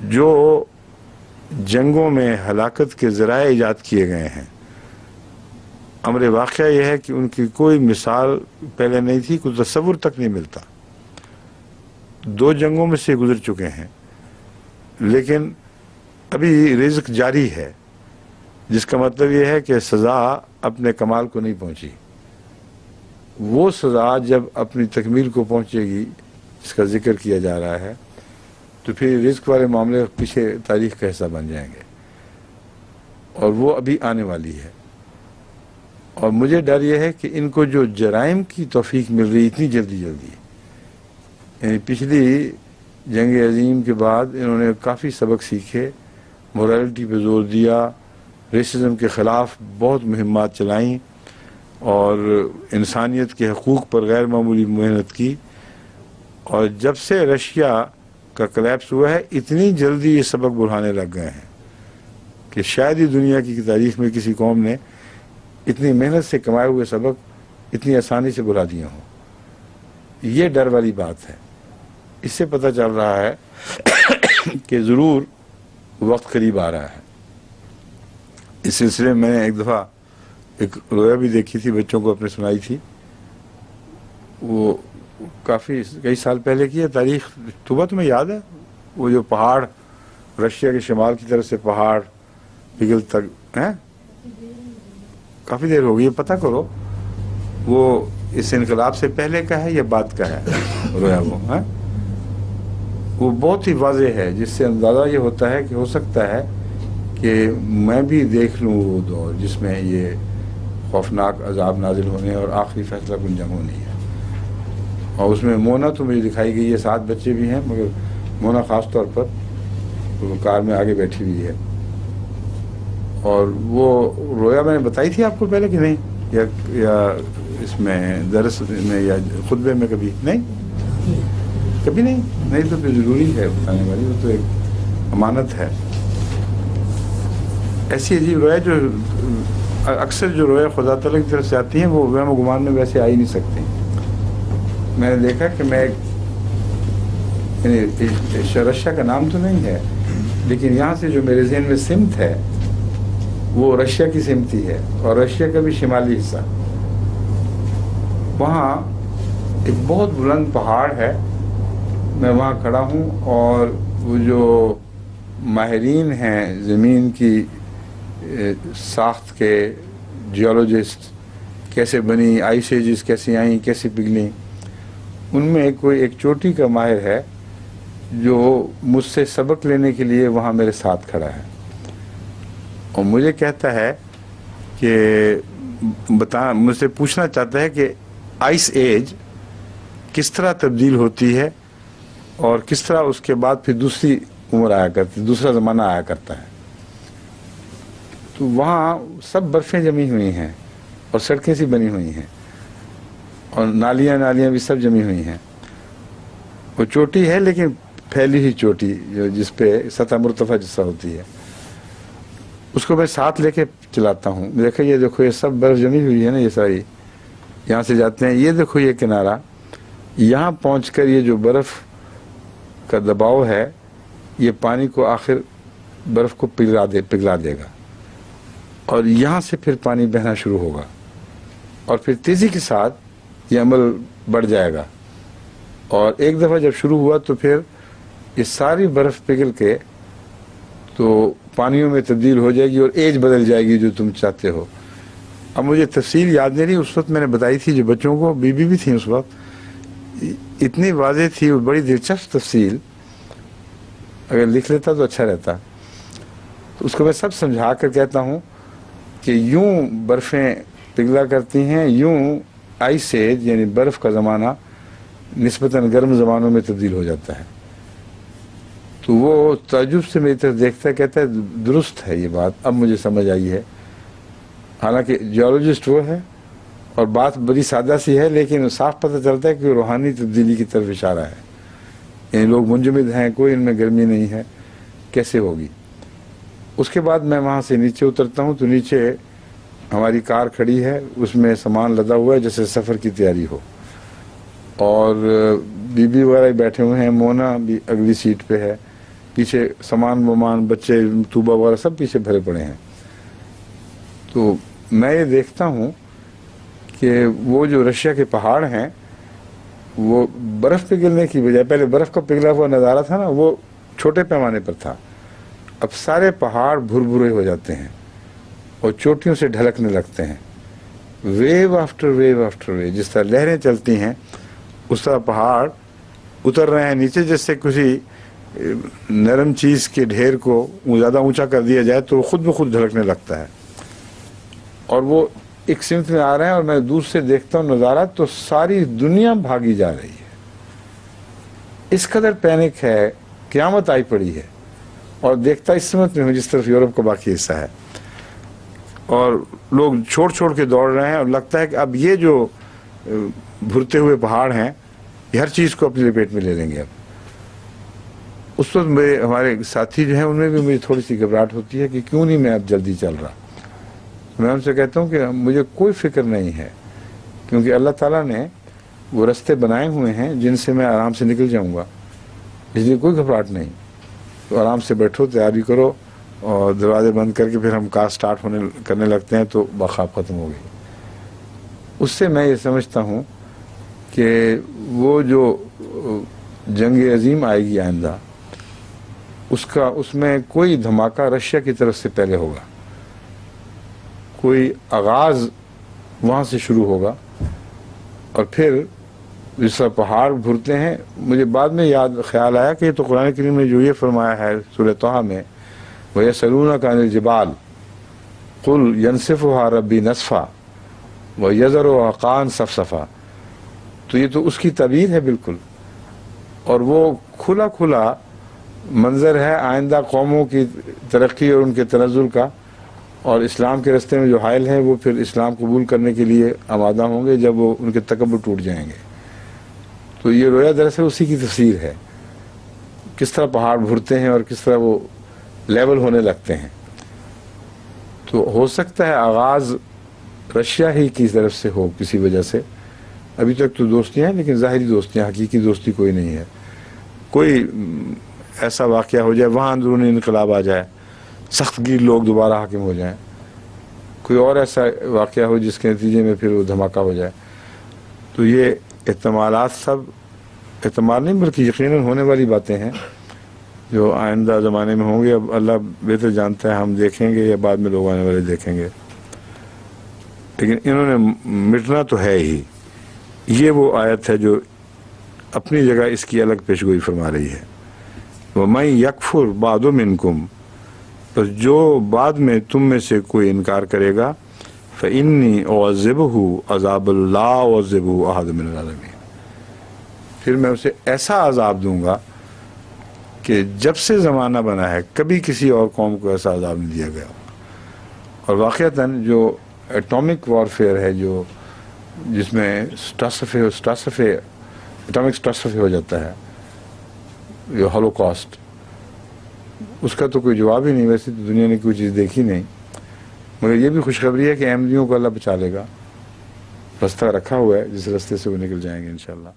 جو جنگوں میں ہلاکت کے ذرائع ایجاد کیے گئے ہیں، امر واقعہ یہ ہے کہ ان کی کوئی مثال پہلے نہیں تھی، کوئی تصور تک نہیں ملتا. 2 جنگوں میں سے گزر چکے ہیں، لیکن ابھی رزق جاری ہے، جس کا مطلب یہ ہے کہ سزا اپنے کمال کو نہیں پہنچی. وہ سزا جب اپنی تکمیل کو پہنچے گی، جس کا ذکر کیا جا رہا ہے، تو پھر رزق والے معاملے پیچھے تاریخ کا حصہ بن جائیں گے، اور وہ ابھی آنے والی ہے. اور مجھے ڈر یہ ہے کہ ان کو جو جرائم کی توفیق مل رہی اتنی جلدی یعنی پچھلی جنگ عظیم کے بعد انہوں نے کافی سبق سیکھے، مورالٹی پہ زور دیا، ریسزم کے خلاف بہت مہمات چلائیں، اور انسانیت کے حقوق پر غیر معمولی محنت کی. اور جب سے رشیا کا کلیپس ہوا ہے، اتنی جلدی یہ سبق بڑھانے لگ گئے ہیں کہ شاید ہی دنیا کی تاریخ میں کسی قوم نے اتنی محنت سے کمائے ہوئے سبق اتنی آسانی سے بھلا دیے ہوں. یہ ڈر والی بات ہے. اس سے پتہ چل رہا ہے کہ ضرور وقت قریب آ رہا ہے. اس سلسلے میں نے ایک دفعہ ایک رویا بھی دیکھی تھی، بچوں کو اپنے سنائی تھی. وہ کئی سال پہلے کی ہے. تاریخ صبح تمہیں یاد ہے؟ وہ جو پہاڑ رشیا کے شمال کی طرف سے پہاڑ پگھل تک ہیں، کافی دیر ہو گئی. پتہ کرو وہ اس انقلاب سے پہلے کا ہے یا بعد کا ہے رویا وہ بہت ہی واضح ہے، جس سے اندازہ یہ ہوتا ہے کہ ہو سکتا ہے کہ میں بھی دیکھ لوں وہ دور جس میں یہ خوفناک عذاب نازل ہونے اور آخری فیصلہ کن جنگ ہونی ہے. اور اس میں مونا تو مجھے دکھائی گئی ہے، 7 بچے بھی ہیں، مگر مونا خاص طور پر کار میں آگے بیٹھی ہوئی ہے. اور وہ رویا میں نے بتائی تھی آپ کو پہلے کہ نہیں، یا اس میں درس میں یا خطبے میں کبھی نہیں تو پھر ضروری ہے بتانے والی، وہ تو ایک امانت ہے. ایسی عجیب رویا جو اکثر جو رویا خدا تعالیٰ کی طرف سے آتی ہیں وہ وہم و گمان میں ویسے آ ہی نہیں سکتی. میں نے دیکھا کہ میں رشیا کا نام تو نہیں ہے، لیکن یہاں سے جو میرے ذہن میں سمت ہے وہ رشیا کی سمت ہی ہے، اور رشیا کا بھی شمالی حصہ. وہاں ایک بہت بلند پہاڑ ہے، میں وہاں کھڑا ہوں، اور وہ جو ماہرین ہیں زمین کی ساخت کے، جیولوجسٹ، کیسے بنی، آئس ایجز کیسے آئیں، کیسے پگھلیں، ان میں کوئی ایک چوٹی کا ماہر ہے جو مجھ سے سبق لینے کے لیے وہاں میرے ساتھ کھڑا ہے، اور مجھے کہتا ہے کہ مجھ سے پوچھنا چاہتا ہے کہ آئس ایج کس طرح تبدیل ہوتی ہے اور کس طرح اس کے بعد پھر دوسری عمر آیا کرتی، دوسرا زمانہ آیا کرتا ہے. تو وہاں سب برفیں جمی ہوئی ہیں اور سڑکیں سی بنی ہوئی ہیں اور نالیاں بھی سب جمی ہوئی ہیں. وہ چوٹی ہے لیکن پھیلی ہوئی چوٹی، جس پہ سطح مرتفع جیسا ہوتی ہے. اس کو میں ساتھ لے کے چلاتا ہوں. دیکھو یہ سب برف جمی ہوئی ہے نا، یہ ساری یہاں سے جاتے ہیں. یہ دیکھو یہ کنارہ، یہاں پہنچ کر یہ جو برف کا دباؤ ہے یہ پانی کو آخر برف کو پگھلا دے گا، اور یہاں سے پھر پانی بہنا شروع ہوگا، اور پھر تیزی کے ساتھ یہ عمل بڑھ جائے گا. اور ایک دفعہ جب شروع ہوا تو پھر یہ ساری برف پگھل کے تو پانیوں میں تبدیل ہو جائے گی اور ایج بدل جائے گی جو تم چاہتے ہو. اب مجھے تفصیل یاد نہیں رہی، اس وقت میں نے بتائی تھی جو بچوں کو، بی بھی تھیں اس وقت، اتنی واضح تھی اور بڑی دلچسپ تفصیل، اگر لکھ لیتا تو اچھا رہتا. تو اس کو میں سب سمجھا کر کہتا ہوں کہ یوں برفیں پگھلا کرتی ہیں، یوں آئس ایج یعنی برف کا زمانہ نسبتاً گرم زمانوں میں تبدیل ہو جاتا ہے. تو وہ تعجب سے میری طرف دیکھتا ہے، کہتا ہے درست ہے یہ بات، اب مجھے سمجھ آئی ہے. حالانکہ جیولوجسٹ وہ ہے اور بات بڑی سادہ سی ہے، لیکن صاف پتہ چلتا ہے کہ روحانی تبدیلی کی طرف اشارہ ہے. یعنی لوگ منجمد ہیں، کوئی ان میں گرمی نہیں ہے، کیسے ہوگی. اس کے بعد میں وہاں سے نیچے اترتا ہوں تو نیچے ہماری کار کھڑی ہے، اس میں سامان لدا ہوا ہے جیسے سفر کی تیاری ہو، اور بی وغیرہ بیٹھے ہوئے ہیں. مونا بھی اگلی سیٹ پہ ہے. پیچھے سامان ومان بچے طوبہ وغیرہ سب پیچھے بھرے پڑے ہیں. تو میں یہ دیکھتا ہوں کہ وہ جو رشیا کے پہاڑ ہیں وہ برف پگھلنے کی بجائے، پہلے برف کا پگھلا ہوا نظارہ تھا نا، وہ چھوٹے پیمانے پر تھا. اب سارے پہاڑ بھرے ہو جاتے ہیں اور چوٹیوں سے ڈھلکنے لگتے ہیں. Wave after wave after wave, جس طرح لہریں چلتی ہیں اس طرح پہاڑ اتر رہے ہیں نیچے. جیسے کسی نرم چیز کے ڈھیر کو زیادہ اونچا کر دیا جائے تو خود بخود ڈھلکنے لگتا ہے، اور وہ ایک سمت میں آ رہے ہیں. اور میں دور سے دیکھتا ہوں نظارہ تو ساری دنیا بھاگی جا رہی ہے. اس قدر پینک ہے، قیامت آئی پڑی ہے. اور دیکھتا اس سمت میں ہوں جس طرف یورپ کا باقی حصہ ہے، اور لوگ چھوڑ کے دوڑ رہے ہیں. اور لگتا ہے کہ اب یہ جو بھرتے ہوئے پہاڑ ہیں یہ ہر چیز کو اپنی لپیٹ میں لے لیں گے. اب اس وقت میرے ہمارے ساتھی جو ہیں ان میں بھی مجھے تھوڑی سی گھبراہٹ ہوتی ہے کہ کیوں نہیں میں اب جلدی چل رہا. میں ان سے کہتا ہوں کہ مجھے کوئی فکر نہیں ہے، کیونکہ اللہ تعالیٰ نے وہ رستے بنائے ہوئے ہیں جن سے میں آرام سے نکل جاؤں گا، اس لیے کوئی گھبراہٹ نہیں. تو آرام سے بیٹھو، تیاری کرو، اور دروازے بند کر کے پھر ہم کار سٹارٹ کرنے لگتے ہیں تو بخواب ختم ہو گئی. اس سے میں یہ سمجھتا ہوں کہ وہ جو جنگ عظیم آئے گی آئندہ، اس میں کوئی دھماکہ رشیا کی طرف سے پہلے ہوگا، کوئی آغاز وہاں سے شروع ہوگا. اور پھر جس طرح پہاڑ بھرتے ہیں، مجھے بعد میں خیال آیا کہ یہ تو قرآن کریم نے جو یہ فرمایا ہے سورہ طٰہٰ میں، وَيَسْأَلُونَكَ عَنِ الْجِبَالِ قُلْ يَنْسِفُهَا رَبِّي نَسْفًا وَيَذَرُهَا قَاعًا صَفْصَفًا، تو یہ تو اس کی تعبیر ہے بالکل. اور وہ کھلا منظر ہے آئندہ قوموں کی ترقی اور ان کے تنزل کا. اور اسلام کے راستے میں جو حائل ہیں وہ پھر اسلام قبول کرنے کے لیے آمادہ ہوں گے جب وہ ان کے تکبر ٹوٹ جائیں گے. تو یہ رویا دراصل اسی کی تفسیر ہے، کس طرح پہاڑ بھرتے ہیں اور کس طرح وہ لیول ہونے لگتے ہیں. تو ہو سکتا ہے آغاز رشیا ہی کی طرف سے ہو کسی وجہ سے. ابھی تک تو دوستیاں ہیں لیکن ظاہری دوستیاں، حقیقی دوستی کوئی نہیں ہے. کوئی ایسا واقعہ ہو جائے، وہاں اندرونی انقلاب آ جائے، سخت گیر لوگ دوبارہ حاکم ہو جائیں، کوئی اور ایسا واقعہ ہو جس کے نتیجے میں پھر وہ دھماکہ ہو جائے. تو یہ احتمالات سب احتمال نہیں بلکہ یقیناً ہونے والی باتیں ہیں جو آئندہ زمانے میں ہوں گے. اب اللہ بہتر جانتا ہے، ہم دیکھیں گے یا بعد میں لوگ آنے والے دیکھیں گے. لیکن انہوں نے مٹنا تو ہے ہی. یہ وہ آیت ہے جو اپنی جگہ اس کی الگ پیشگوئی فرما رہی ہے. وَمَن يَكْفُرْ بَعْدُ مِنْكُمْ، بس جو بعد میں تم میں سے کوئی انکار کرے گا، فَإِنِّي أُعَذِّبُهُ عَذَابًا لَا أُعَذِّبُهُ أَحَدًا مِنَ الْعَالَمِينَ، پھر میں اسے ایسا عذاب دوں گا کہ جب سے زمانہ بنا ہے کبھی کسی اور قوم کو ایسا عذاب نہیں دیا گیا. اور واقعتاً جو ایٹامک وارفیئر ہے، جو جس میں ایٹامک سٹاسفے ہو جاتا ہے، جو ہولوکاسٹ، اس کا تو کوئی جواب ہی نہیں. ویسے تو دنیا نے کوئی چیز دیکھی نہیں، مگر یہ بھی خوشخبری ہے کہ احمدیوں کو اللہ بچا لے گا. رستہ رکھا ہوا ہے جس رستے سے وہ نکل جائیں گے انشاءاللہ.